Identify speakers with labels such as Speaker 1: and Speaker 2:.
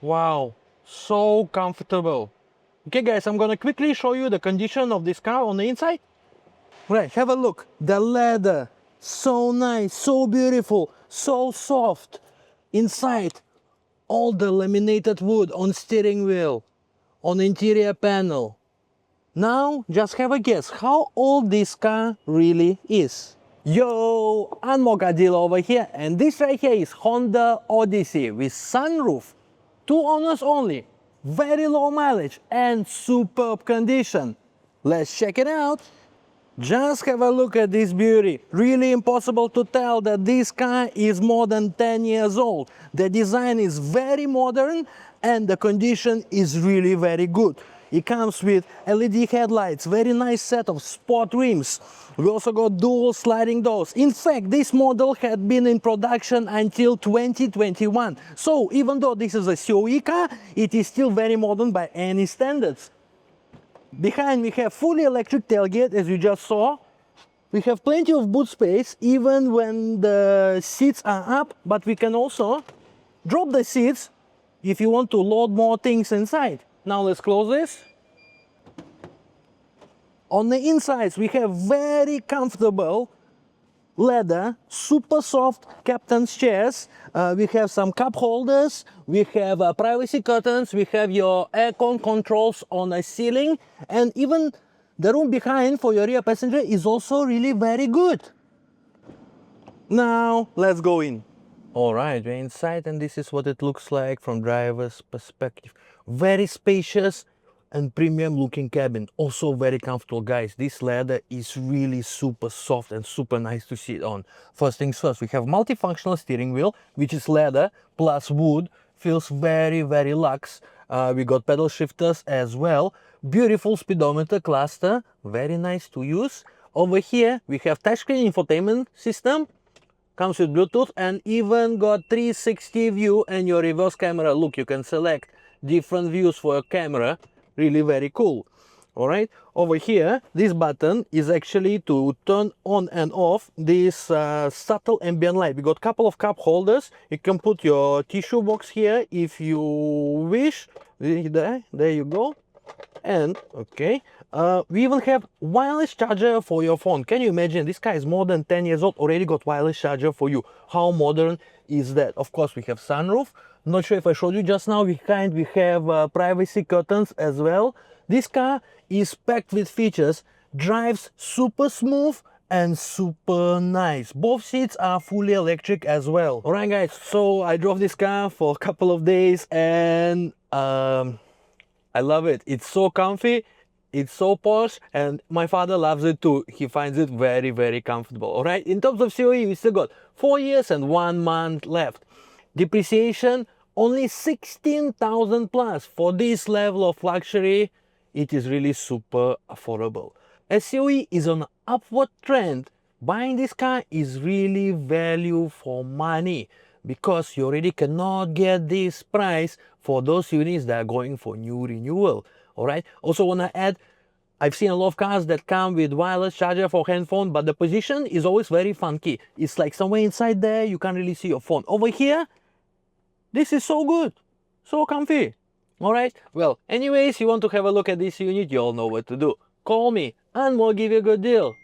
Speaker 1: Wow, so comfortable. Okay guys, I'm gonna quickly show you the condition of this car on the inside. Right, have a look. The leather, so nice, so beautiful, so soft. Inside, all the laminated wood on steering wheel, on interior panel. Now, just have a guess how old this car really is. Yo, 𝐿 dealer over here, and this right here is Honda Odyssey with sunroof. 2 owners only, very low mileage and superb condition. Let's check it out. Just have a look at this beauty. Really impossible to tell that this car is more than 10 years old. The design is very modern and the condition is really very good. It comes with LED headlights, very nice set of sport rims. We also got dual sliding doors. In fact, this model had been in production until 2021. So even though this is a 𝐶𝐗𝐕 car, it is still very modern by any standards. Behind we have fully electric tailgate, as you just saw. We have plenty of boot space even when the seats are up, but we can also drop the seats if you want to load more things inside. Now let's close this. On the insides we have very comfortable leather, super soft captain's chairs. We have some cup holders, we have privacy curtains, we have your aircon controls on the ceiling, and even the room behind for your rear passenger is also really very good. Now let's go in. Alright, we're inside and this is what it looks like from driver's perspective. Very spacious and premium looking cabin, also very comfortable guys. This leather is really super soft and super nice to sit on. First things first, we have multifunctional steering wheel, which is leather plus wood, feels very luxe. We got pedal shifters as well, beautiful speedometer cluster, very nice to use. Over here we have touchscreen infotainment system, comes with Bluetooth, and even got 360 view and your reverse camera. Look, you can select different views for your camera. Really very cool. All right, over here this button is actually to turn on and off this subtle ambient light. We got a couple of cup holders. You can put your tissue box here if you wish. There you go. And okay, we even have wireless charger for your phone. Can you imagine? This car is more than 10 years old, already got wireless charger for you. How modern is that? Of course we have sunroof. Not sure if I showed you just now. Behind we have privacy curtains as well. This car is packed with features, drives super smooth and super nice. Both seats are fully electric as well. All right guys, so I drove this car for a couple of days and I love it. It's so comfy, it's so posh, and my father loves it too. He finds it very comfortable. All right, in terms of 𝐶𝐗𝐕, we still got 4 years and 1 month left. Depreciation only 16,000 plus. For this level of luxury, it is really super affordable. As 𝐶𝐗𝐕 is on an upward trend, buying this car is really value for money, because you already cannot get this price for those units that are going for new renewal. All right, also want to add, I've seen a lot of cars that come with wireless charger for handphone, but the position is always very funky. It's like somewhere inside there, you can't really see your phone. Over here, this is so good, so comfy. All right, well, anyways, you want to have a look at this unit, you all know what to do. Call me and we'll give you a good deal.